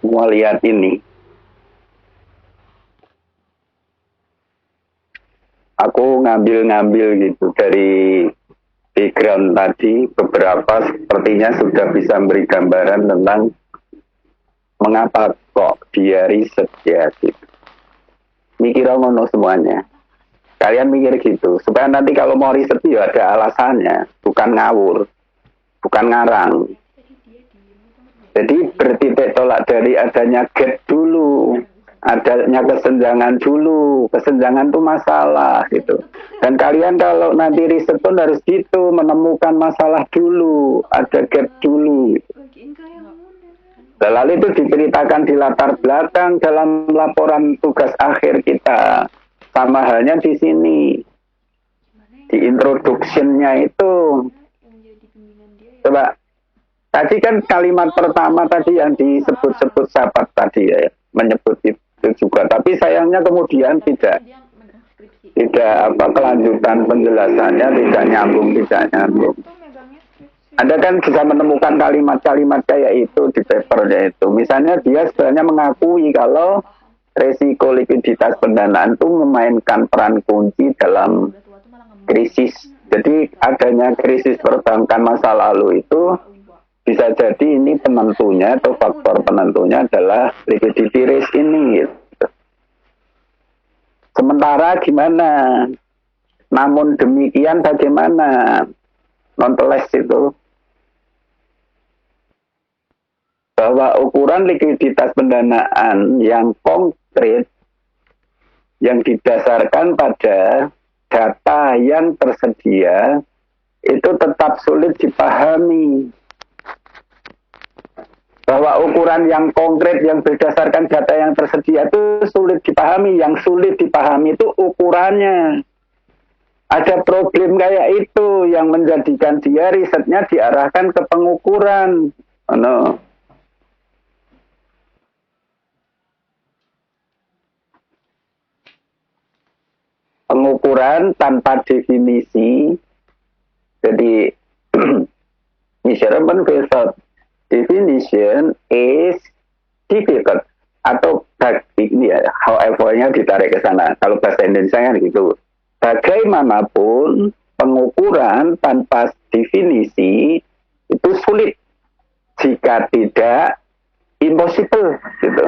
semua lihat ini. Aku ngambil gitu dari background tadi, beberapa sepertinya sudah bisa memberi gambaran tentang mengapa kok dia riset ya gitu. Mikir ngono semuanya. Kalian mikir gitu, supaya nanti kalau mau riset ya ada alasannya, bukan ngawur, bukan ngarang. Jadi bertitik tolak dari adanya gap dulu, adanya kesenjangan dulu. Kesenjangan itu masalah gitu. Dan kalian kalau nanti riset pun harus gitu, menemukan masalah dulu, ada gap dulu gitu. Lalu itu diceritakan di latar belakang dalam laporan tugas akhir kita. Sama halnya di sini. Di introduction-nya itu. Coba. Tadi kan kalimat pertama tadi yang disebut-sebut sahabat tadi ya. Menyebut itu juga. Tapi sayangnya kemudian tidak kelanjutan penjelasannya, tidak nyambung. Anda kan bisa menemukan kalimat-kalimat kayak itu di papernya itu. Misalnya dia sebenarnya mengakui kalau resiko likuiditas pendanaan itu memainkan peran kunci dalam krisis. Jadi adanya krisis perbankan masa lalu itu bisa jadi ini penentunya atau faktor penentunya adalah liquidity risk ini. Gitu. Sementara gimana? Namun demikian bagaimana? Nonetheless itu bahwa ukuran likuiditas pendanaan yang konkret yang didasarkan pada data yang tersedia itu tetap sulit dipahami. Bahwa ukuran yang konkret yang berdasarkan data yang tersedia itu sulit dipahami. Yang sulit dipahami itu ukurannya. Ada problem kayak itu yang menjadikan dia risetnya diarahkan ke pengukuran. Pengukuran tanpa definisi. Jadi measurement without definition is difficult. Atau ini ya, however-nya ditarik ke sana. Kalau bahasa Indonesia kan gitu. Bagaimanapun pengukuran tanpa definisi itu sulit, jika tidak impossible gitu.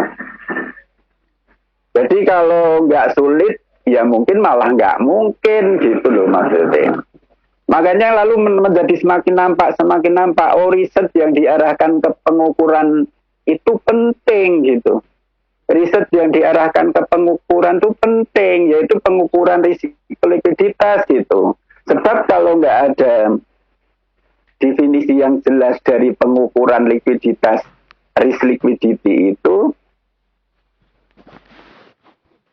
Jadi kalau nggak sulit ya mungkin malah nggak mungkin gitu loh maksudnya. Makanya lalu menjadi semakin nampak riset yang diarahkan ke pengukuran itu penting gitu. Riset yang diarahkan ke pengukuran itu penting, yaitu pengukuran risiko likuiditas gitu. Sebab kalau nggak ada definisi yang jelas dari pengukuran likuiditas, risk liquidity itu,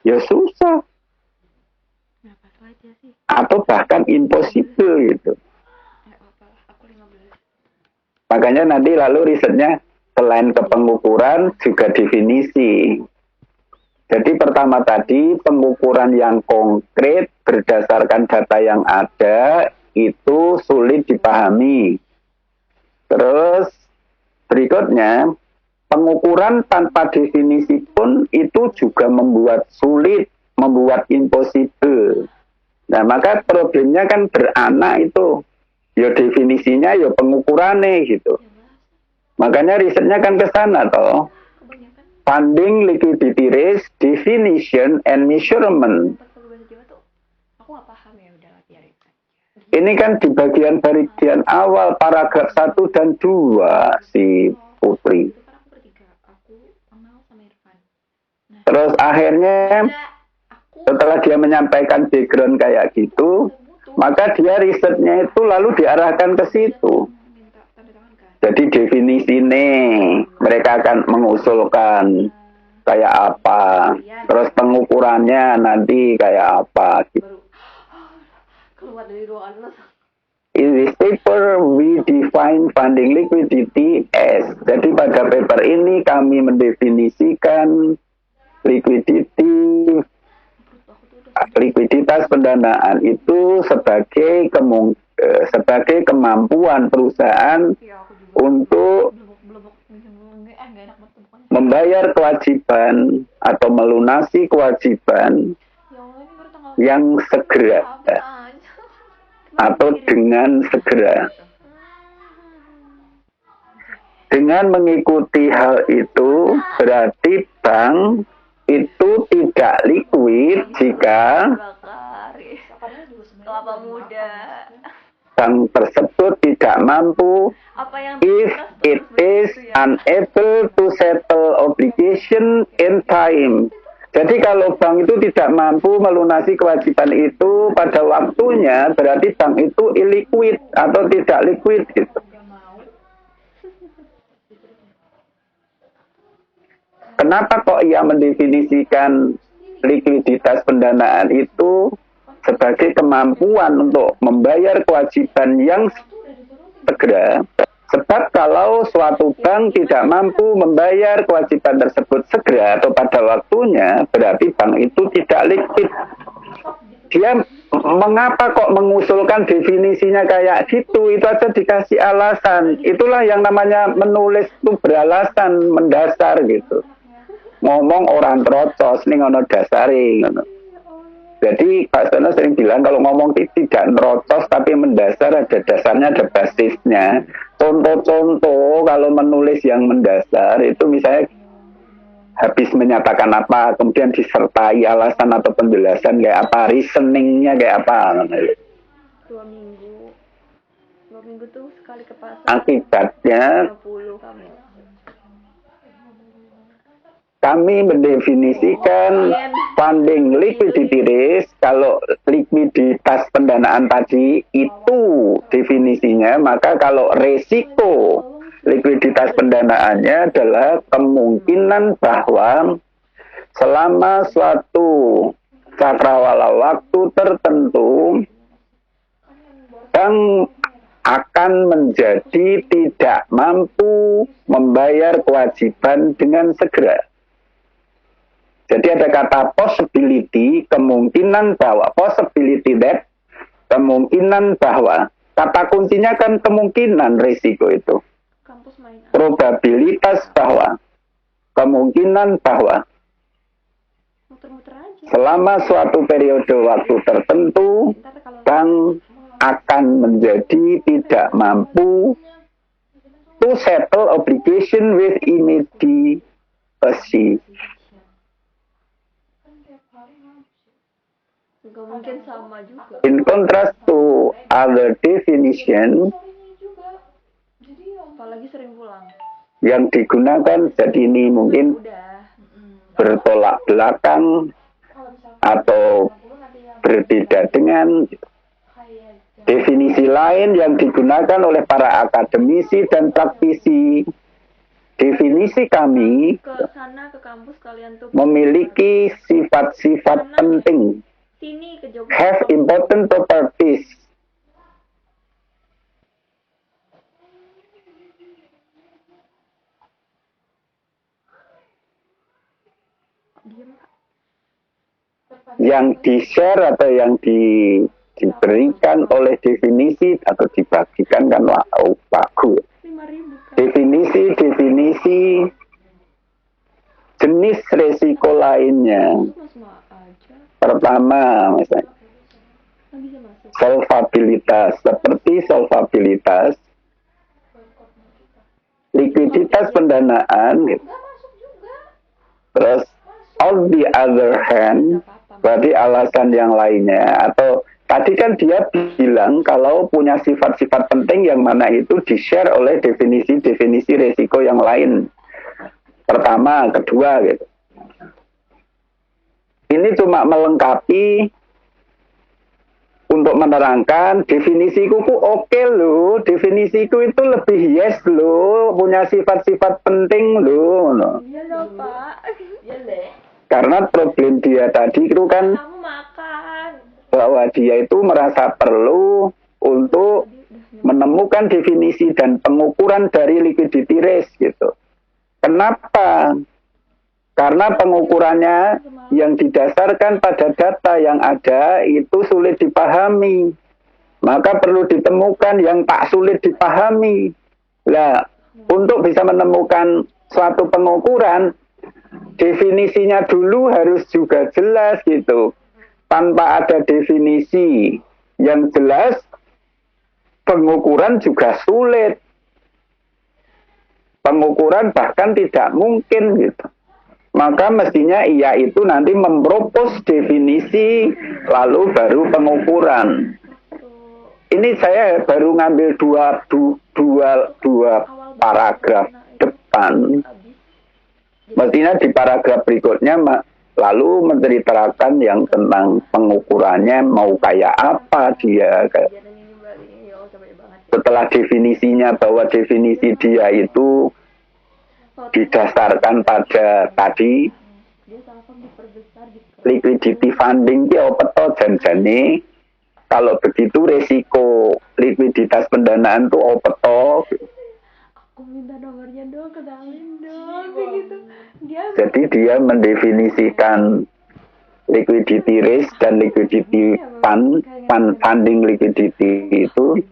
ya susah. Atau bahkan impossible gitu. Makanya nanti lalu risetnya selain ke pengukuran juga definisi. Jadi pertama tadi pengukuran yang konkret berdasarkan data yang ada itu sulit dipahami. Terus berikutnya pengukuran tanpa definisi pun itu juga membuat sulit, membuat impossible. Nah maka problemnya kan beranak itu. Ya definisinya ya pengukurannya gitu. Makanya risetnya kan ke sana toh. Funding liquidity risk, definition and measurement. Ini kan di bagian awal paragraf 1 dan 2 si Putri. Terus akhirnya setelah dia menyampaikan background kayak gitu, maka dia risetnya itu lalu diarahkan ke situ. Jadi definisi ini mereka akan mengusulkan kayak apa, terus pengukurannya nanti kayak apa. In this paper we define funding liquidity as. Jadi pada paper ini kami mendefinisikan likuiditas pendanaan itu sebagai kemampuan perusahaan untuk membayar kewajiban atau melunasi kewajiban yang segera atau dengan segera. Dengan mengikuti hal itu berarti bank itu tidak liquid jika bank tersebut tidak mampu if it is unable to settle obligation in time. Jadi kalau bank itu tidak mampu melunasi kewajiban itu pada waktunya, berarti bank itu illiquid atau tidak liquid gitu. Kenapa kok ia mendefinisikan likuiditas pendanaan itu sebagai kemampuan untuk membayar kewajiban yang segera? Sebab kalau suatu bank tidak mampu membayar kewajiban tersebut segera atau pada waktunya, berarti bank itu tidak liquid. Dia mengapa kok mengusulkan definisinya kayak gitu? Itu aja dikasih alasan. Itulah yang namanya menulis itu beralasan, mendasar gitu. Ngomong orang terocos nih ngono dasari ngono. Jadi Pak Stono sering bilang kalau ngomong tidak nerocos tapi mendasar, ada dasarnya, ada basisnya. Contoh-contoh kalau menulis yang mendasar itu misalnya habis menyatakan apa, kemudian disertai alasan atau penjelasan kayak apa, reasoningnya kayak apa. 2 minggu tuh sekali ke pasar. Akibatnya 20 kami. Kami mendefinisikan funding liquidity risk, kalau likuiditas pendanaan tadi itu definisinya, maka kalau resiko likuiditas pendanaannya adalah kemungkinan bahwa selama suatu cakrawala waktu tertentu bank akan menjadi tidak mampu membayar kewajiban dengan segera. Jadi ada kata possibility, kemungkinan bahwa, possibility that, kemungkinan bahwa. Kata kuncinya kan kemungkinan risiko itu. Probabilitas bahwa, kemungkinan bahwa. Selama suatu periode waktu tertentu, bank akan menjadi tidak mampu to settle obligation with immediacy. Mungkin sama juga. In contrast to other definition, apalagi sering pulang. Yang digunakan jadi ini mungkin bertolak belakang atau berbeda dengan definisi lain yang digunakan oleh para akademisi dan praktisi. Definisi kami ke kampus kalian tuh memiliki sifat-sifat penting. Sini ke Jogja. Have important properties. Yang di-share atau yang diberikan oleh definisi atau dibagikan kan bagus. Definisi jenis resiko lainnya. Pertama, misalnya, solvabilitas. Seperti solvabilitas, likuiditas pendanaan, gitu. Terus, on the other hand, berarti alasan yang lainnya. Atau, tadi kan dia bilang kalau punya sifat-sifat penting yang mana itu di-share oleh definisi-definisi resiko yang lain. Pertama, kedua, gitu. Ini cuma melengkapi untuk menerangkan definisiku ku oke loh, definisiku itu lebih yes loh, punya sifat-sifat penting loh. Iya loh Pak. Iya deh. Karena problem dia tadi itu kan kamu makan. Bahwa dia itu merasa perlu untuk menemukan definisi dan pengukuran dari liquidity risk gitu. Kenapa? Karena pengukurannya yang didasarkan pada data yang ada itu sulit dipahami. Maka perlu ditemukan yang tak sulit dipahami. Lah, Untuk bisa menemukan suatu pengukuran, definisinya dulu harus juga jelas gitu. Tanpa ada definisi yang jelas, pengukuran juga sulit. Pengukuran bahkan tidak mungkin gitu. Maka mestinya ia itu nanti mempropos definisi, lalu baru pengukuran. Ini saya baru ngambil dua paragraf depan. Mestinya di paragraf berikutnya lalu menceritakan yang tentang pengukurannya mau kayak apa dia. Setelah definisinya bahwa definisi dia itu didasarkan pada tadi liquidity funding ki apa to janjane. Kalau begitu resiko likuiditas pendanaan itu apa to? Aku minta nomornya dong, kenalin dong, begitu. Jadi dia mendefinisikan liquidity risk dan liquidity funding liquidity itu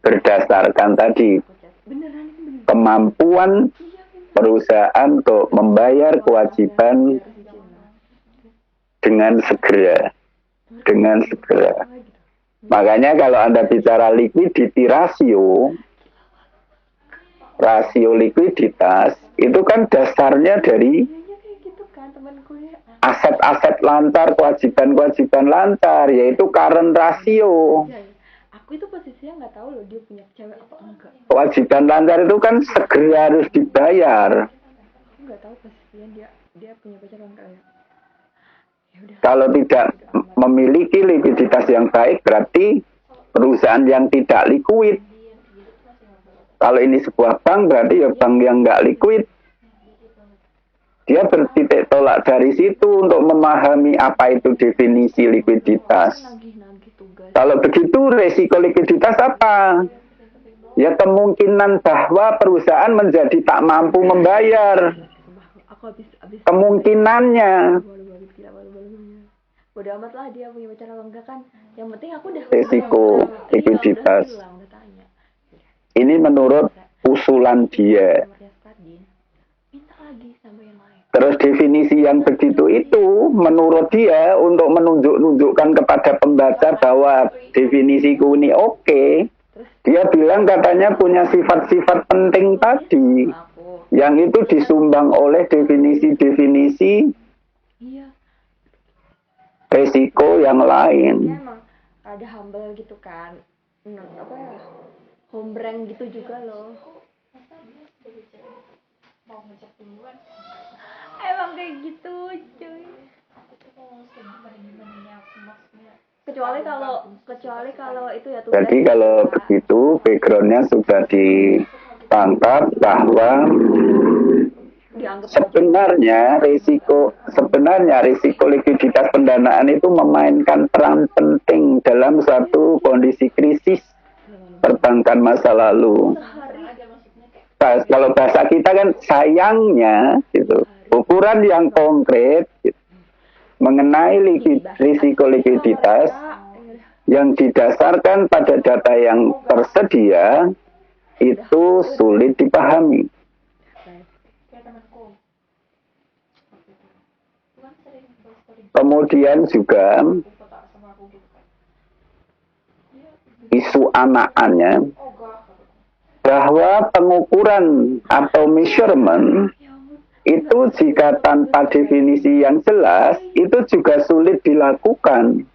berdasarkan tadi kemampuan perusahaan untuk membayar kewajiban dengan segera. Makanya kalau Anda bicara liquidity rasio likuiditas, itu kan dasarnya dari aset-aset lancar, kewajiban-kewajiban lancar, yaitu current ratio. Aku itu posisinya nggak tahu loh dia punya cewek apa enggak. Kewajiban lancar itu kan segera harus dibayar. Aku nggak tahu posisinya dia punya pacar apa enggak ya. Kalau tidak memiliki likuiditas yang baik, berarti perusahaan yang tidak likuid. Kalau ini sebuah bank, berarti ya bank yang nggak likuid. Dia bertitik tolak dari situ untuk memahami apa itu definisi likuiditas. Kalau begitu, resiko likuiditas apa? Ya kemungkinan bahwa perusahaan menjadi tak mampu membayar. Kemungkinannya. Bodoh amat lah dia punya pacar apa enggak kan. Yang penting aku udah resiko likuiditas. Ini menurut usulan dia. Terus definisi yang begitu itu menurut dia untuk menunjukkan kepada pembaca bahwa definisiku ini oke. Dia bilang katanya punya sifat-sifat penting tadi. Yang itu disumbang oleh definisi-definisi resiko yang lain. Dia emang ada humble gitu kan. Apa ya? Hombreng gitu juga loh. Emang kayak gitu, cuy. Kecuali kalau itu ya tugas. Jadi kalau begitu backgroundnya sudah ditangkap bahwa sebenarnya risiko likuiditas pendanaan itu memainkan peran penting dalam suatu kondisi krisis perbankan masa lalu. Kalau bahasa kita kan sayangnya gitu, ukuran yang konkret gitu, mengenai risiko likuiditas yang didasarkan pada data yang tersedia itu sulit dipahami. Kemudian juga isu anakannya bahwa pengukuran atau measurement itu jika tanpa definisi yang jelas itu juga sulit dilakukan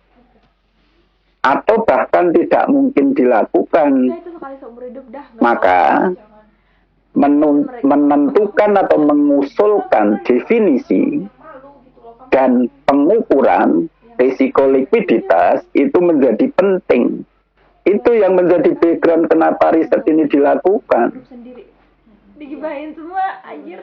atau bahkan tidak mungkin dilakukan. Maka menentukan atau mengusulkan definisi dan pengukuran risiko likuiditas itu menjadi penting. Itu yang menjadi background kenapa riset ini dilakukan. Digibahin semua, anjir.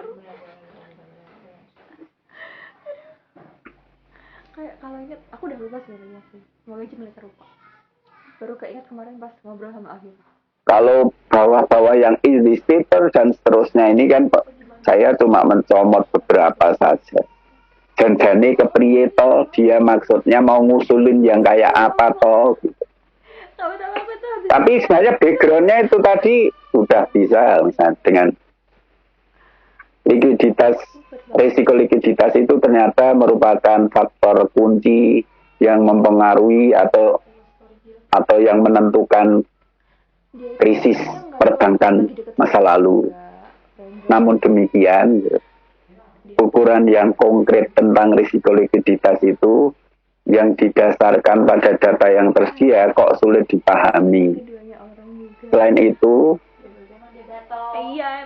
Kayak kalau ingat, aku udah lupa sebenarnya sih. Semoga aja mereka lupa. Baru keinget kemarin pas ngobrol sama Afif. Kalau bawah-bawah yang illustrator dan seterusnya ini kan saya cuma mencomot beberapa saja. Dan kepriye toh dia maksudnya mau ngusulin yang kayak apa toh gitu. Tahu-tahu aku tuh habis Tapi sebenarnya backgroundnya itu tadi sudah bisa misalnya dengan likuiditas, risiko likuiditas itu ternyata merupakan faktor kunci yang mempengaruhi atau yang menentukan dia itu krisis orangnya nggak perbankan lagi deket masa lalu. enggak. Namun demikian, ukuran yang konkret tentang risiko likuiditas itu yang didasarkan pada data yang tersedia kok sulit dipahami. Keduanya orang juga. Selain itu,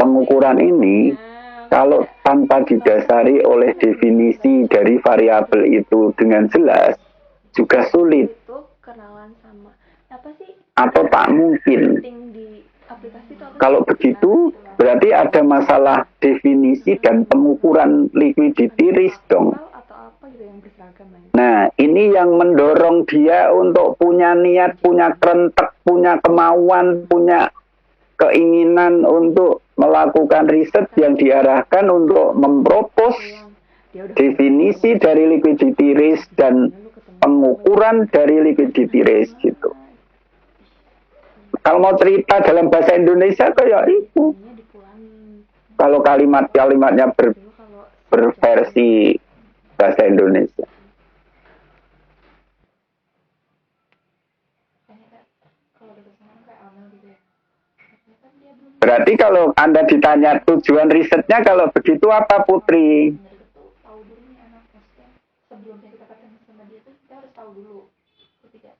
pengukuran ini kalau tanpa didasari oleh definisi dari variabel itu dengan jelas juga sulit Itu kenalan sama apa sih atau tak mungkin. penting di aplikasi itu apa sih? Kalau begitu berarti ada masalah definisi dan pengukuran liquidity risk dong. Atau apa gitu yang berseragam ya. Nah, ini yang mendorong dia untuk punya niat, punya kerentek, punya kemauan, punya keinginan untuk melakukan riset yang diarahkan untuk mempropos definisi dari liquidity risk dan pengukuran dari liquidity risk gitu. Kalau mau cerita dalam bahasa Indonesia kayak itu. Kalau kalimat-kalimatnya berversi bahasa Indonesia. Berarti kalau Anda ditanya tujuan risetnya kalau begitu apa Putri? Tahu dulu nih anak maksudnya sebelumnya kita ketemu sama dia tuh kita harus tahu dulu ketiga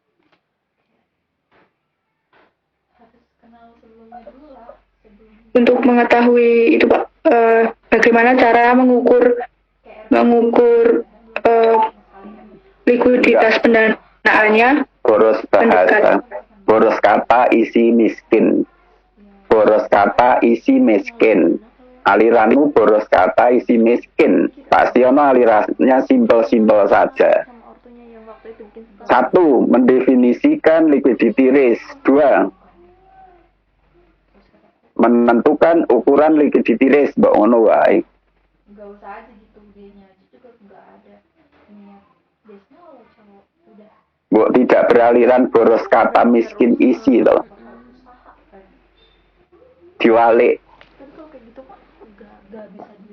harus kenal sebelumnya dulu lah untuk mengetahui itu Pak, bagaimana cara mengukur likuiditas pendanaannya. Boros bahasa, boros kata isi miskin. Boros kata isi miskin. Aliranmu boros kata isi miskin. Pasti ono alirannya simpel-simpel saja. Satu, mendefinisikan liquidity risk. Dua, menentukan ukuran liquidity risk. Mbak ono wae. Enggak usah aja gitu dianya aja juga enggak ada niat. Biasanya kalau cowok udah Mbok tidak beraliran boros kata miskin isi loh. Diwalik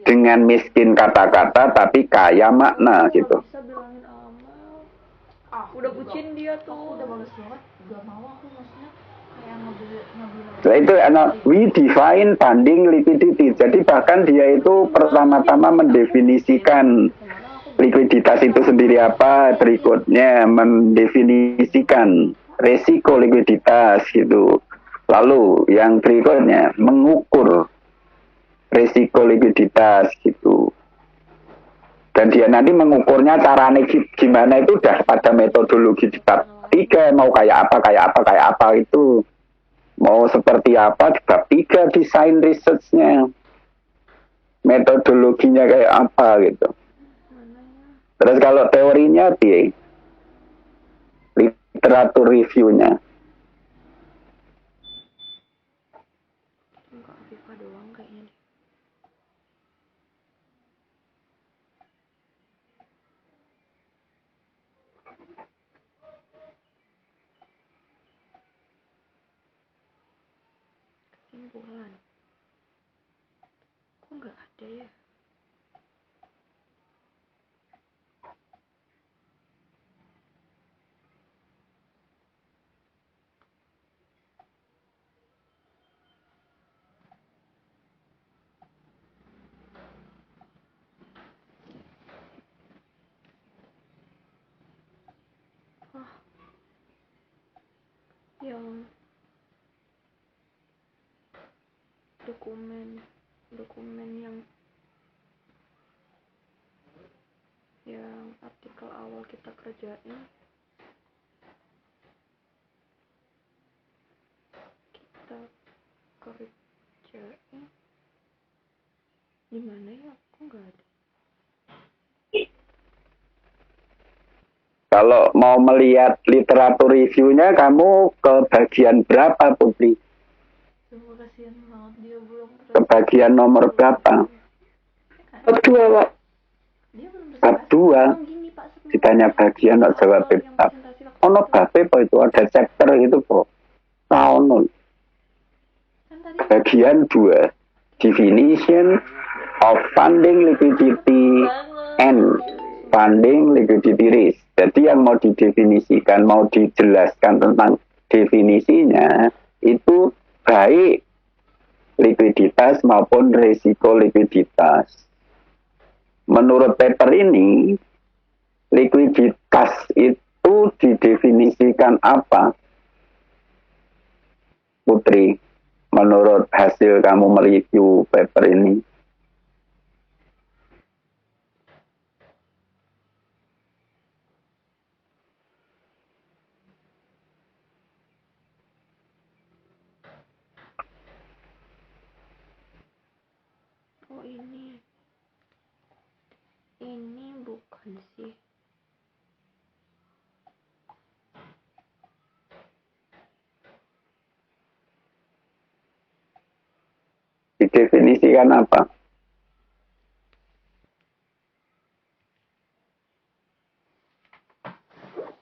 dengan miskin kata-kata tapi kaya makna gitu. bisa bilangin Amal udah bucin dia tuh udah males banget gak mau aku maksudnya kayak ngebilang itu we define funding liquidity. Jadi bahkan dia itu pertama-tama mendefinisikan likuiditas itu sendiri apa, berikutnya mendefinisikan resiko likuiditas gitu. Lalu yang berikutnya mengukur resiko likuiditas gitu. Dan dia nanti mengukurnya caranya gimana itu udah pada metodologi di bab 3, mau kayak apa itu. Mau seperti apa di bab 3 desain researchnya. Metodologinya kayak apa gitu. Terus kalau teorinya dia literatur reviewnya. doang kayaknya deh. Kesimpulan kok nggak ada ya. Yang dokumen yang artikel awal kita kerjain di mana ya, aku nggak ada. Kalau mau melihat literatur reviewnya, kamu ke bagian berapa, Putri? Terima kasihan banget dia belum. Ke bagian nomor berapa? Bab 2, Pak. Dia belum Bab 2. Ditanya bagian, nggak jawab yang bab. presentasi waktu ono bape po itu ada chapter itu po. Ono. Kan tadi Bagian 2 definition of funding liquidity and funding liquidity risk. Jadi yang mau didefinisikan, mau dijelaskan tentang definisinya itu baik likuiditas maupun risiko likuiditas. Menurut paper ini, likuiditas itu didefinisikan apa? Putri, menurut hasil kamu mereview paper ini. oh ini bukan sih. Didefinisikan apa?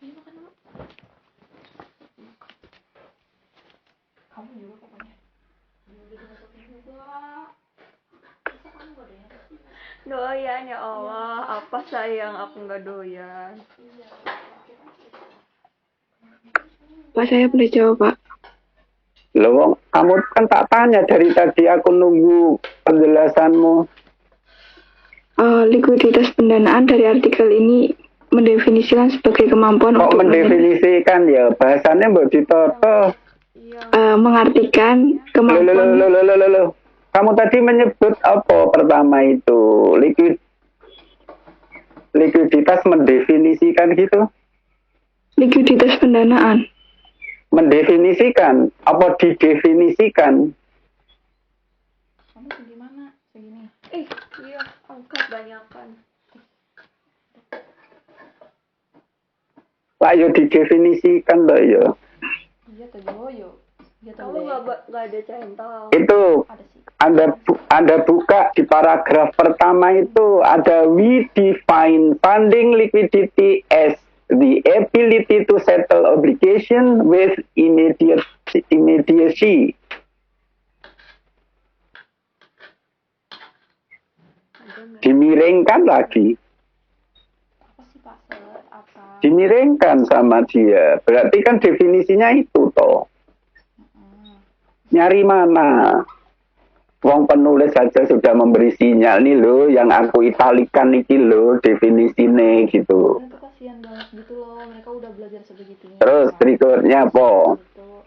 Ini makan dulu. Kamu juga pokoknya. Doyan ya Allah, apa sayang aku nggak doyan. Pak, saya boleh jawab, Pak? Loh, kamu kan tak tanya dari tadi aku nunggu penjelasanmu. Likuiditas pendanaan dari artikel ini mendefinisikan sebagai kemampuan Kok untuk mendefinisikan ya? Bahasannya mbak ditoto. Iya. mengartikan kemampuan Loh. Kamu tadi menyebut apa pertama itu? Likuiditas mendefinisikan gitu? likuiditas pendanaan. Mendefinisikan? Apa didefinisikan? Kamu segimana? Segini. Iya, angkat banyakan. Lah ya didefinisikan loh ya. Iya tegoyo. Iya kamu nggak ada centang. Itu Ada sih. Anda buka di paragraf pertama itu ada we define funding liquidity as the ability to settle obligation with immediacy. Dimiringkan lagi. Apa sih Pak Set? Apa? Dimiringkan sama dia. Berarti kan definisinya itu toh. Nyari mana? Wong penulis saja sudah memberi sinyal nih loh, yang aku italikan iki loh definisinya gitu. Itu kasihan banget gitu loh, mereka udah belajar sebegitunya. Terus berikutnya apa? Itu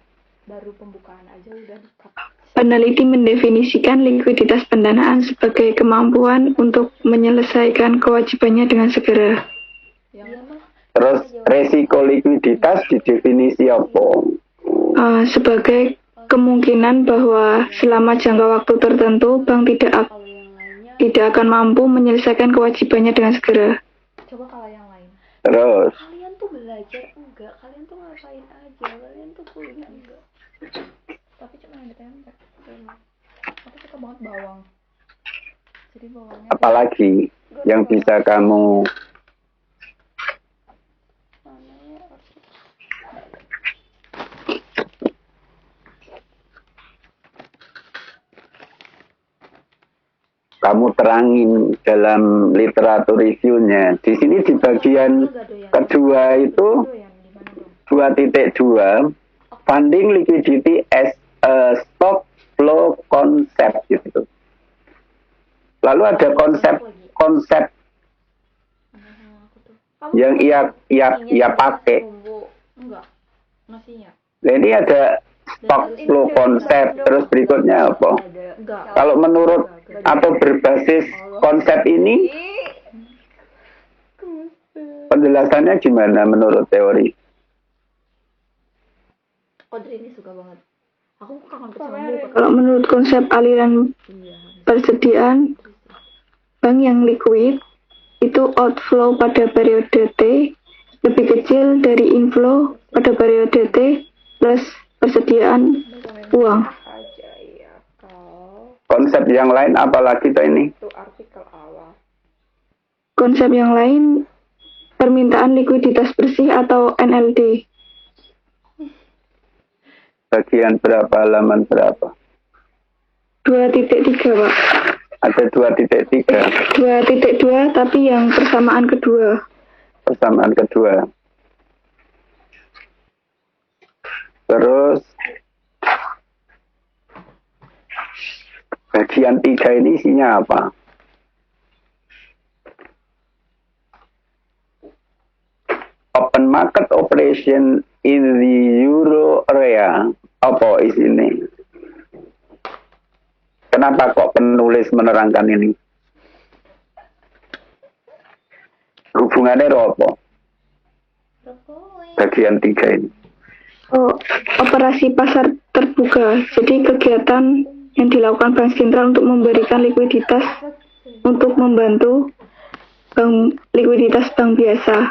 baru pembukaan aja udah di-cut. Peneliti mendefinisikan likuiditas pendanaan sebagai kemampuan untuk menyelesaikan kewajibannya dengan segera. Iya mah. Terus resiko likuiditas didefinisi apa? Sebagai kemungkinan bahwa selama jangka waktu tertentu bank Kalau yang lainnya, tidak akan mampu menyelesaikan kewajibannya dengan segera. coba kalau yang lain. Terus Kalian tuh belajar enggak? Kalian tuh ngapain aja? Kalian tuh kuliah enggak? Tapi cuma ada tempe. Aku suka banget bawang. Jadi bawangnya apalagi yang bisa kamu namanya terangin dalam literatur reviewnya. Di sini di bagian kedua itu 2.2 funding liquidity as a stock flow concept gitu. Lalu ada konsep yang ia pakai. Enggak. Nasinya. Nah, ini ada stock flow konsep. Terus berikutnya apa? Enggak. Kalau menurut atau berbasis konsep ini, penjelasannya gimana menurut teori? Audrey ini suka banget. Aku kangen kecambuk. Kalau menurut konsep aliran persediaan, bank yang liquid itu outflow pada periode T lebih kecil dari inflow pada periode T plus persediaan uang. Aja ya kau. Konsep yang lain apalagi tuh ini? Itu artikel awal. Konsep yang lain permintaan likuiditas bersih atau NLD. Bagian berapa, halaman berapa? 2.3, Pak. Ada 2.3. 2.2 tapi yang persamaan kedua. Persamaan kedua. Terus bagian 3 ini isinya apa? Open market operation in the euro area. Apa isinya? Kenapa kok penulis menerangkan ini? Hubungannya apa? Bagian 3 ini. Oh, operasi pasar terbuka. Jadi kegiatan yang dilakukan Bank Sentral untuk memberikan likuiditas untuk membantu likuiditas bank biasa.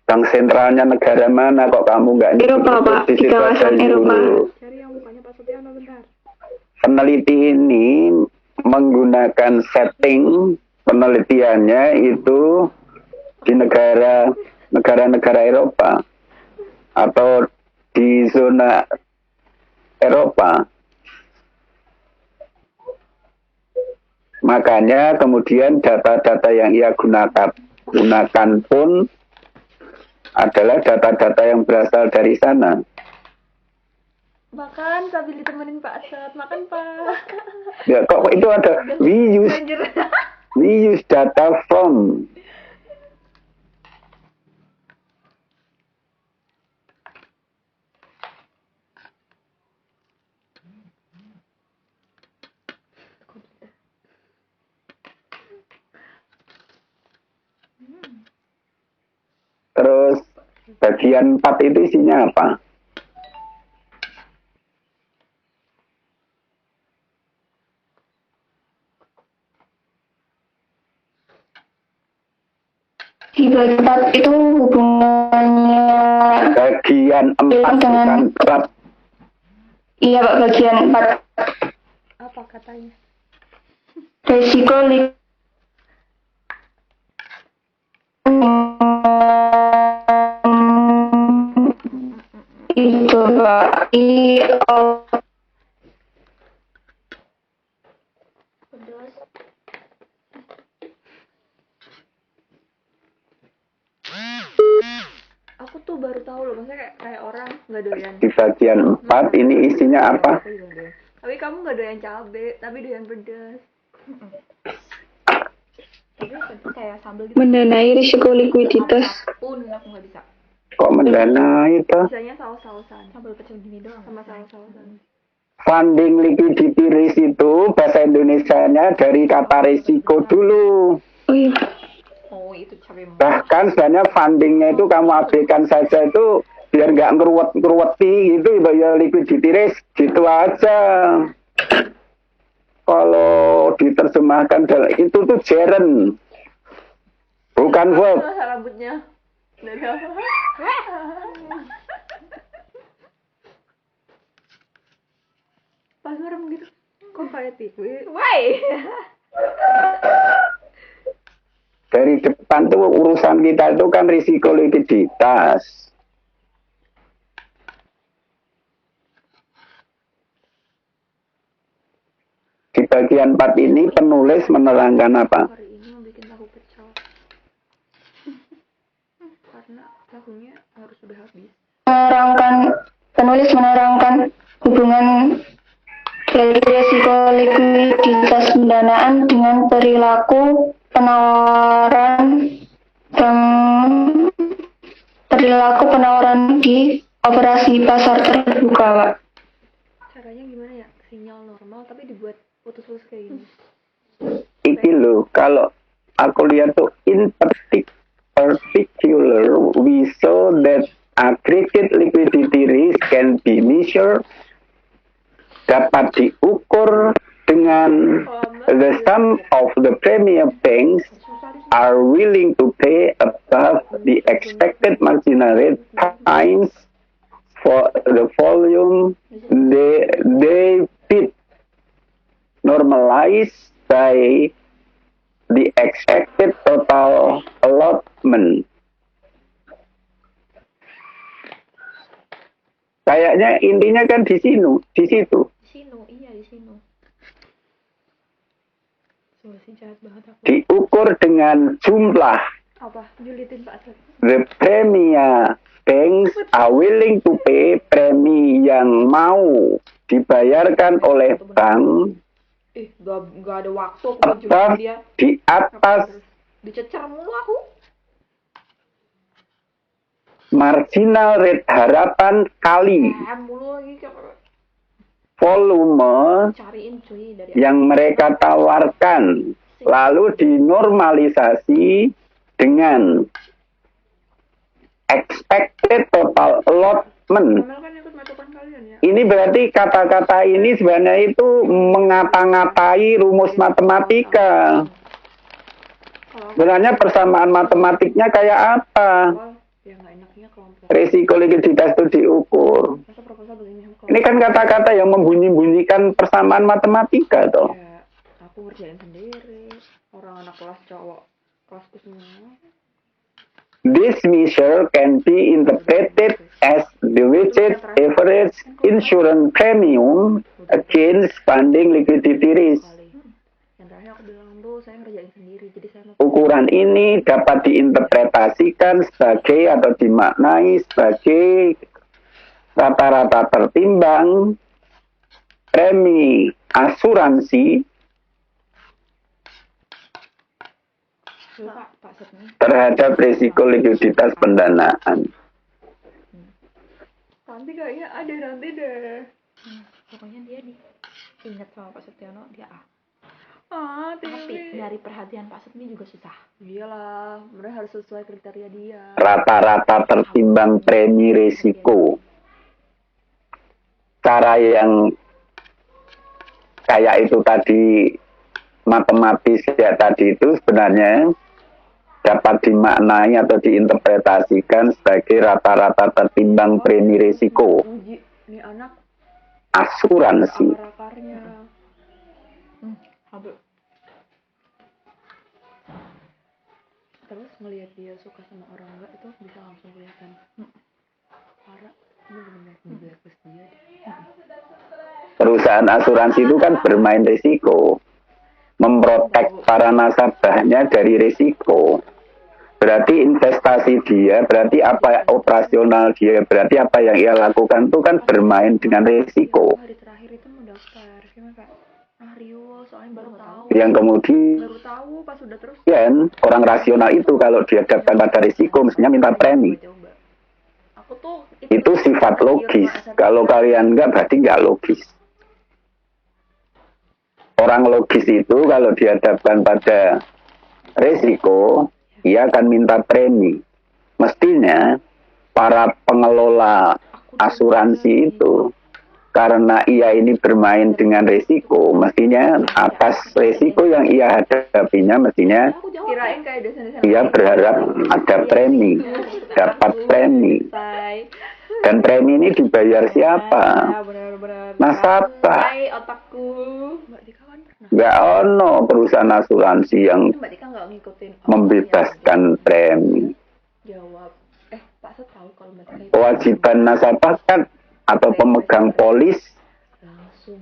Bank sentralnya negara mana kok kamu nggak Eropa, Pak, di kawasan Eropa. Cari yang mukanya Pak Sutiano bentar. Peneliti ini menggunakan setting penelitiannya itu di negara-negara Eropa atau di zona Eropa. Makanya kemudian data-data yang ia gunakan pun adalah data-data yang berasal dari sana. Makan sambil ditemenin Pak Asad. Makan Pak. Ya, kok itu ada we use data from. Terus bagian 4 itu isinya apa? Di bagian 4 itu hubungannya Bagian 4 bukan 4. Iya, Pak, bagian 4. Apa katanya? Resiko itu, Pak. Pedas. Aku tuh baru tahu loh, maksudnya kayak orang nggak doyan. Di bagian 4 ini isinya apa? Tapi kamu nggak doyan cabe, tapi doyan pedas. Tapi kayak sambal gitu. mendanai risiko likuiditas. Pun aku nggak bisa. Kok mendanai itu? Bisanya saus-sausan. Sambal kecil gini doang. Sama saus-sausan. Funding liquidity risk itu bahasa Indonesianya dari kata risiko dulu. Oh iya. Oh itu cabe. Bahkan sebenarnya fundingnya itu kamu abaikan saja itu biar nggak ngeruweti gitu ya, liquidity risk gitu aja. Kalau diterjemahkan itu tuh gerund, bukan verb. Rambutnya. Pas merem gitu. Kok kayak tikus? Why? Dari depan tuh urusan kita itu kan risiko likuiditas. Di bagian 4 ini penulis menerangkan apa? Hari ini membuat tahu pecel. Karena tahunya harus sudah habis. Penulis menerangkan hubungan dari risiko likuiditas pendanaan dengan perilaku penawaran di operasi pasar terbuka, Pak. Caranya gimana ya? Sinyal normal tapi dibuat putus-putus kayak gini. Iki loh, kalau aku lihat tuh in particular we saw that aggregate liquidity risk can be measured, dapat diukur dengan the sum of the premier banks are willing to pay above the expected marginal rate times for the volume they bid, normalized by the expected total allotment. Kayaknya intinya kan di situ. Di sini, iya di sini. Solusi jahat banget aku. Diukur dengan jumlah. Apa? Julitin Pak Asep. The premia banks are willing to pay, premi yang mau dibayarkan oleh bank Gak ada waktu aku buat above julitin dia. di atas Dicecer mulu aku. marginal rate harapan kali Mulu lagi kayak volume cariin cuy dari yang mereka tawarkan, lalu dinormalisasi dengan expected total allotment. Amel kan ikut matukan kalian ya. Ini berarti kata-kata ini sebenarnya itu mengata-ngatai rumus matematika. Sebenarnya persamaan matematiknya kayak apa? Ya nggak enaknya kelompok. Risiko likuiditas itu diukur. Masa proposal begini Ini kan kata-kata yang membunyi-bunyikan persamaan matematika toh. Ya, aku ngerjain sendiri. Orang anak kelas cowok, kelasku semua. This measure can be interpreted as the weighted average insurance premium against funding liquidity risk. Yang terakhir aku bilang tuh saya ngerjain sendiri, jadi saya mau. Ukuran ini dapat diinterpretasikan sebagai atau dimaknai sebagai rata-rata tertimbang premi asuransi Pak Setni. terhadap risiko likuiditas pendanaan. Nanti kayaknya ada nanti deh. Pokoknya dia ingat sama Pak Setiono dia tapi dari perhatian Pak Setni juga susah. Iyalah, mereka harus sesuai kriteria dia. Rata-rata tertimbang premi risiko. Cara yang kayak itu tadi matematis ya tadi itu sebenarnya dapat dimaknai atau diinterpretasikan sebagai rata-rata tertimbang premi risiko Ini anak asuransi. akar-akarnya. Terus melihat dia suka sama orang enggak itu bisa langsung kelihatan. Parah, ini benar di blacklist dia. Perusahaan asuransi itu kan bermain risiko, memprotek para nasabahnya dari risiko. Berarti investasi dia, berarti apa operasional dia, berarti apa yang ia lakukan itu kan bermain dengan risiko. Hari terakhir itu mau daftar, gimana Kak? Rio, soalnya baru tahu. Yang kemudian Baru tahu pas udah terus. orang rasional itu kalau dihadapkan pada risiko mestinya minta premi. Aku tuh Itu sifat logis. Kalau kalian enggak berarti enggak logis. Orang logis itu kalau dihadapkan pada risiko, ia akan minta premi. Mestinya para pengelola asuransi itu, karena ia ini bermain dengan risiko, mestinya atas risiko yang ia hadapinya, mestinya kirain kayak dosen-dosen ia berharap ada premi, dapat premi. Dan premi ini dibayar siapa? Nasabah. Otakku. Mbak Dika kan pernah. Nggak ono perusahaan asuransi yang Mbak Dika nggak ngikutin. membebaskan premi. Jawab. Pak Set tahu kalau Mbak Dika itu Kewajiban nasabah kan atau pemegang polis langsung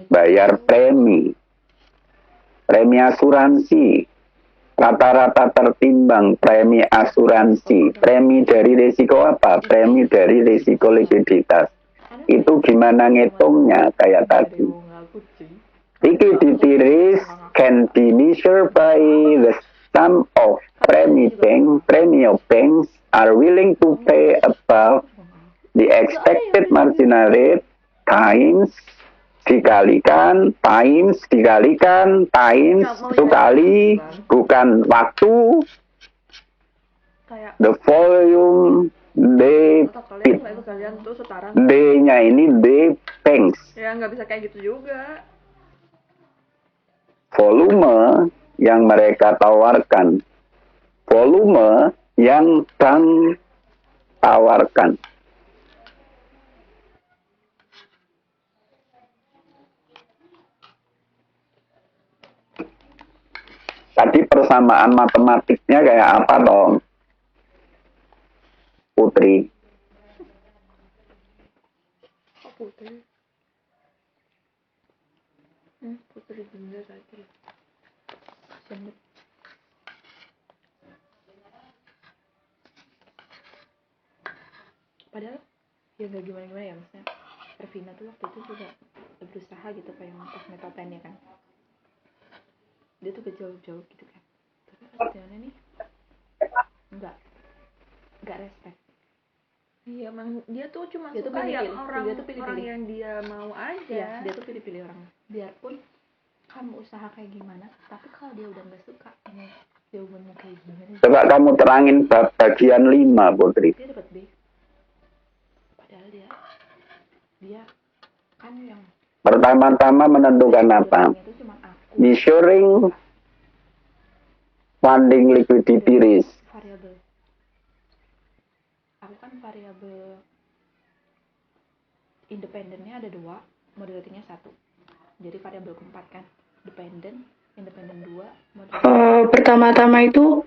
bayar premi. Premi asuransi. Rata-rata tertimbang premi asuransi. Premi dari risiko apa? Premi dari risiko likuiditas. Itu gimana ngitungnya kayak tadi. Liquidity risk can be measured by the sum of premi of banks are willing to pay above the expected marginal rate times dikalikan times itu kali bukan waktu kayak the volume debit. kalian tuh setara. D-nya ini D banks. Ya nggak bisa kayak gitu juga. Volume yang mereka tawarkan. Volume yang bank tawarkan. Tadi persamaan matematiknya kayak apa dong? Putri. Putri. Putri bener tadi. Sendiri. Padahal ya nggak gimana ya, maksudnya Ervina tuh waktu itu juga berusaha gitu kayak ngetes metopennya kan, dia tuh gak jauh-jauh gitu kan, tapi pas Diana nih nggak respect. Iya, emang dia tuh cuma Dia tuh suka yang pilih-pilih. orang Dia tuh pilih-pilih. orang yang dia mau aja. Iya, dia tuh pilih-pilih orang, biarpun kamu usaha kayak gimana, tapi kalau dia udah nggak suka ini jawabannya kayak gimana, Coba kamu terangin bab bagian 5, Putri. dia dapat B. Padahal dia kan yang Pertama-tama menentukan apa? itu cuma aku Measuring funding liquidity risk. variabel. Aku kan variabel independennya ada 2, moderatingnya 1. Jadi variabel keempat kan, independen 2, moderating. Pertama-tama itu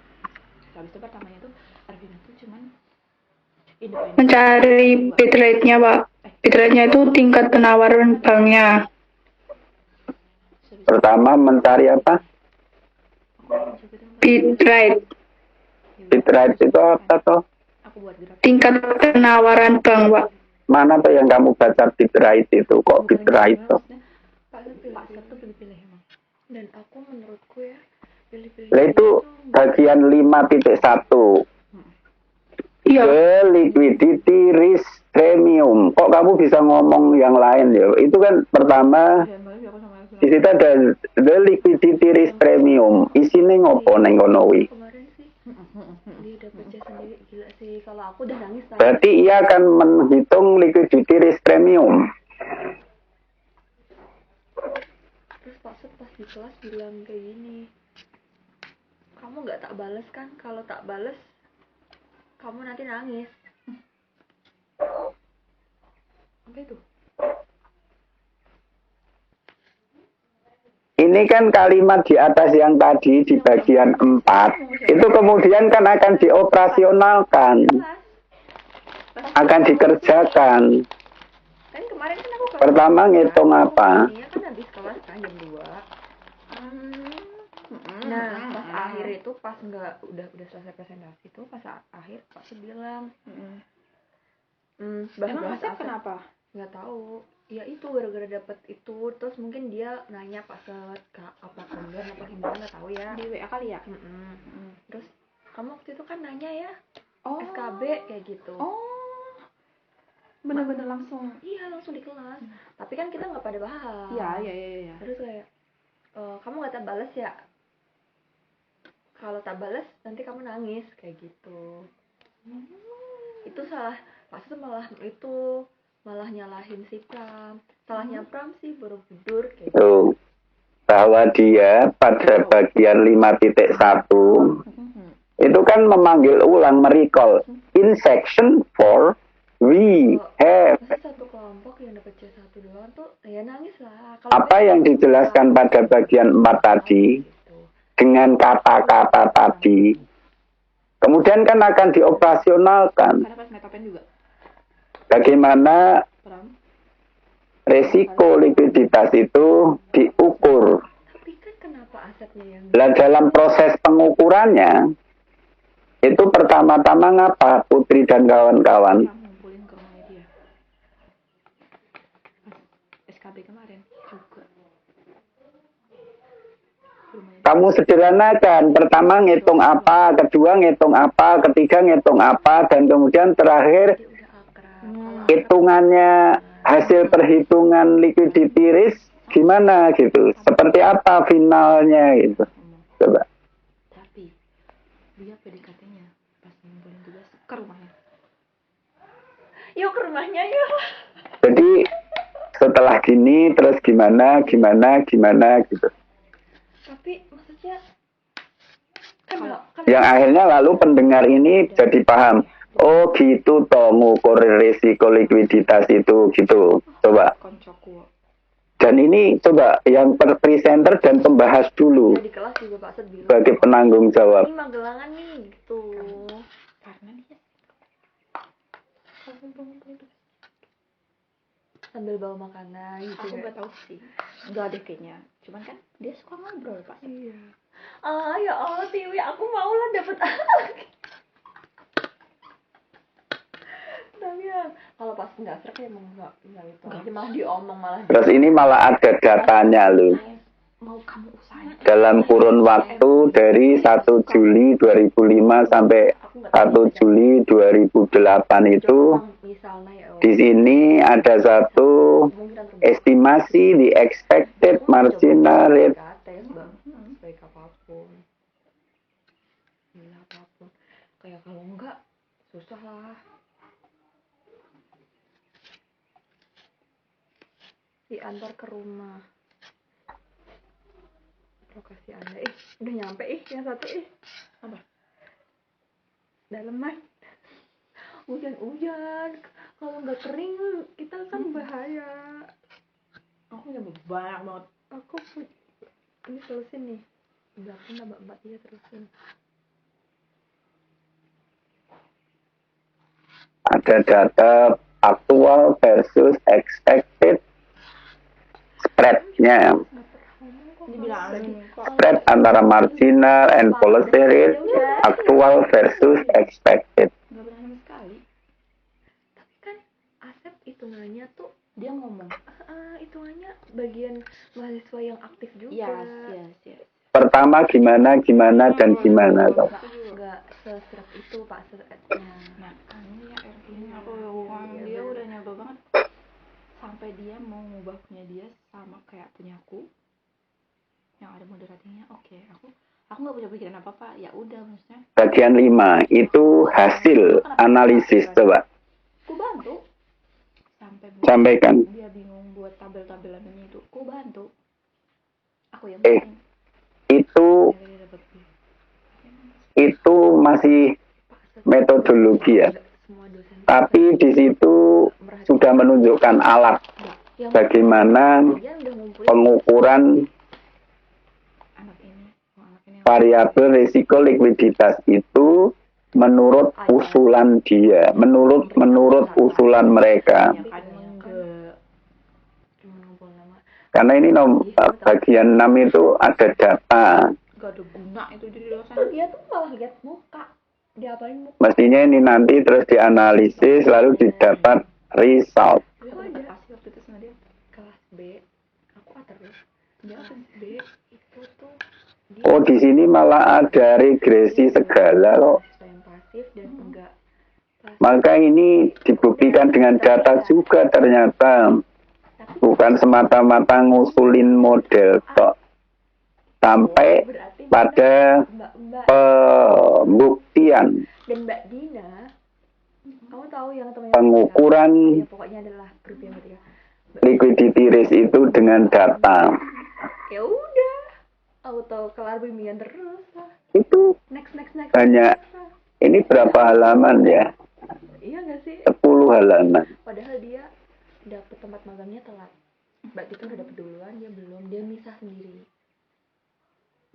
Habis itu pertamanya tuh Arvina tuh cuman independen. mencari bit rate-nya, Pak. Bit rate-nya itu tingkat penawaran banknya. Pertama mencari apa? Bit rate, Bit rate itu apa toh? Aku buat grafik. tingkat penawaran bank, Pak. Mana tuh yang kamu baca bit rate itu? Kok bit rate toh? Pak Sat tuh pilih-pilih emang. Dan aku menurutku ya pilih-pilih. Lah itu bagian 5.1. Iya, The liquidity risk premium. Kok kamu bisa ngomong yang lain ya? Itu kan pertama di situ ada the liquidity risk premium. Isine ngopo neng kono wi? Kemarin sih dia dapat C sendiri, gila sih. Kalau aku udah nangis tadi. Berarti ia akan menghitung liquidity risk premium. Terus Pak Sud pas di kelas bilang kayak gini, kamu nggak tak bales kan? Kalau tak bales kamu nanti nangis. Apa itu? Ini kan kalimat di atas yang tadi di bagian 4. Itu kemudian kan akan dioperasionalkan. Akan dikerjakan. Kan kemarin kan aku Pertama ngitung apa? Iya kan habis kelas kan jam 2. Nah, pas akhir itu pas udah selesai presentasi itu pas akhir Pak Sud bilang, Emang Asep kenapa? nggak tahu. Ya itu gara-gara dapet itu, terus mungkin dia nanya Pak Sud apa kemudian apa gimana nggak tahu ya. Di WA kali ya? Terus kamu waktu itu kan nanya ya Oh. SKB kayak gitu. Oh. Bener-bener langsung. Iya langsung di kelas. Tapi kan kita nggak pada bahas. Iya. Terus kayak kamu nggak tak balas ya? Kalau tak balas nanti kamu nangis kayak gitu. Itu salah Pak Sud malah nyalahin si Pram. Salahnya Pram sih Borobudur kayak gitu. Tuh. Bahwa dia pada bagian 5.1 itu kan memanggil ulang, merecall. In section 4 we have. Masa satu kelompok yang dapat C1 doang tuh ya nangis lah. Apa yang dijelaskan pada bagian 4 tadi dengan kata-kata tadi kemudian kan akan dioperasionalkan. Karena pas metapen juga. Bagaimana Pram. resiko likuiditas itu diukur. Tapi kan kenapa asetnya yang Nah, dalam proses pengukurannya itu pertama-tama ngapa Putri dan kawan-kawan? Pram ngumpulin ke rumahnya dia. Pas SKB kemarin juga. Kamu sederhanakan, pertama ngitung apa, kedua ngitung apa, ketiga ngitung apa, dan kemudian terakhir dia udah akrab. Kalau hitungannya hasil perhitungan liquidity risk gimana gitu, seperti apa finalnya gitu. Coba. Tapi dia PDKT-nya pas ngumpulin tugas ke rumahnya. yuk ke rumahnya yuk. Jadi setelah gini terus gimana gitu. Tapi maksudnya kan Kalau Yang akhirnya lalu pendengar ini jadi paham. Oh gitu toh ngukur risiko likuiditas itu gitu. Coba. koncoku. Dan ini coba yang presenter dan pembahas dulu di kelas juga Pak Sud bilang sebagai penanggung jawab. ini magelangan nih gitu. Karena dia sambil bawa makanan gitu. Aku nggak tahu sih, nggak deh kayaknya. Cuman kan dia suka ngobrol Pak. Iya. Ya Allah Tiwi, aku mau lah dapet tapi ya kalau pas nggak serak ya emang nggak itu aja, malah diomong malah Terus ini malah ada datanya loh. Mau kamu usahain Dalam kurun waktu dari 1 Juli 2005 sampai 1 Juli 2008 itu misalnya ya di sini ada satu estimasi the expected marginal rate tes bang baik apapun gila apapun kayak kalau enggak susah lah. Diantar ke rumah lokasi anda. Udah nyampe yang satu apa daleman. Hujan kalau nggak kering kita kan bahaya. aku udah banyak banget. Aku ini terusin nih belakang mbak iya terusin. ada data aktual versus expected spread-nya. Dibilangin kok. Spread antara marginal and policy rate aktual versus expected. Nggak berani sekali. Tapi kan Asep hitungannya tuh Dia ngomong. hitungannya bagian mahasiswa yang aktif juga. Yes. Pertama gimana dan gimana toh. Nggak seserak itu Pak seretnya. Nah, ini ya ini aku dia udah nyoba banget sampai dia mau ngubah punya dia sama kayak punyaku yang ada moderatingnya. Oke, aku nggak punya pikiran apa ya udah maksudnya. Bagian 5 itu hasil analisis coba. Ku bantu sampai Sampaikan. dia bingung buat tabel-tabelan ini itu. Ku bantu. Aku yang Itu masih metodologi ya. Tapi di situ sudah menunjukkan alat bagaimana pengukuran variabel risiko likuiditas itu menurut usulan dia, menurut usulan mereka. Karena ini bagian 6 itu ada data. Gak ada guna itu jadi dosen. Dia tuh malah lihat muka, diapain muka. Mestinya ini nanti terus dianalisis lalu didapat result. Aku dapat kasih waktu itu sama dia. Kelas B, aku terus. Dia kelas B Itu tuh Oh, di sini malah ada regresi segala loh. yang pasif dan enggak. Maka ini dibuktikan dengan data juga ternyata. Bukan semata-mata ngusulin model kok. Sampai pada pembuktian Dan Mbak Dina, kamu tahu yang temannya pengukuran ya, pokoknya adalah grup yang ketiga. liquidity risk itu dengan data. Ya udah, auto kelar bimbingan terus lah. Itu Next. banyak. Ini berapa halaman ya? Iya nggak sih? 10 halaman. Padahal dia dapet tempat magangnya telat. Mbak Dina udah dapet duluan, dia belum. Dia misah sendiri.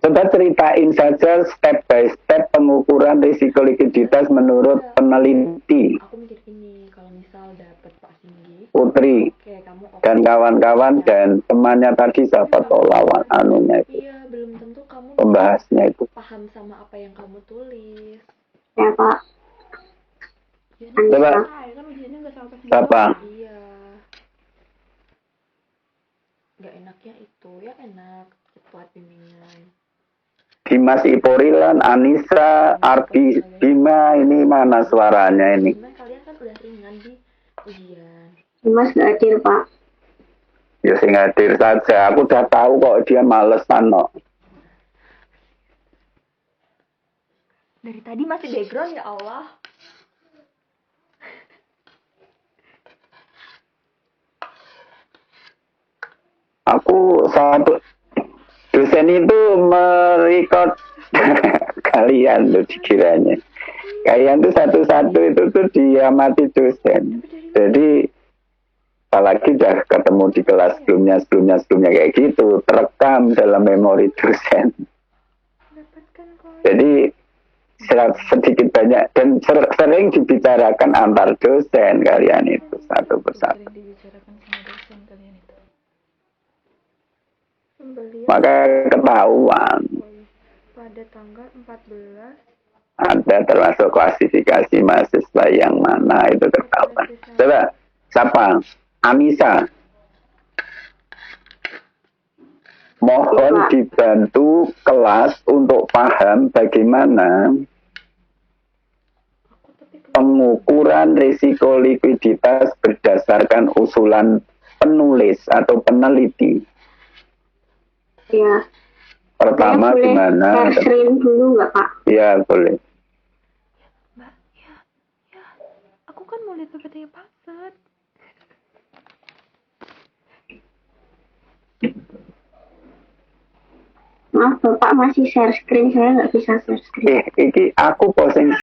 Coba ceritain saja step by step pengukuran risiko likuiditas menurut peneliti Aku mikir gini, kalau misal dapet Pak Singgi, Putri kayak kamu dan kawan-kawan dan temannya tadi siapa toh lawan anunya itu iya, belum tentu kamu pembahasnya itu. paham sama apa yang kamu tulis. Ya Pak. Coba kan ujiannya nggak sampai siapa? Iya. Gak enaknya itu, ya enak cepat bimbingan. Dimas Iporilan, Anissa, Ardi, Bima, ini mana suaranya ini? Gimana kalian kan udah ringan di ujian. Mas nggak hadir Pak. Ya sing hadir saja, aku udah tahu kok dia malesan kok. Dari tadi masih background ya Allah. Aku satu dosen itu merekod kalian loh dikiranya. Kalian tuh satu-satu itu tuh diamati dosen. Jadi apalagi udah ketemu di kelas sebelumnya kayak gitu, terekam dalam memori dosen. Jadi sedikit banyak dan sering dibicarakan antar dosen kalian itu satu persatu. Sering dibicarakan sama dosen. Pembelian maka ketahuan. pada tanggal 14 Ada termasuk klasifikasi mahasiswa yang mana itu ketahuan. Coba, siapa? Anissa. Mohon dibantu kelas untuk paham bagaimana pengukuran risiko likuiditas berdasarkan usulan penulis atau peneliti. Ya. Pertama Saya gimana? boleh share screen dulu nggak, Pak? Ya, boleh. Mbak, ya, aku kan mau lihat PPT-nya password. Maaf, Bapak masih share screen, saya nggak bisa share screen. Iki aku posting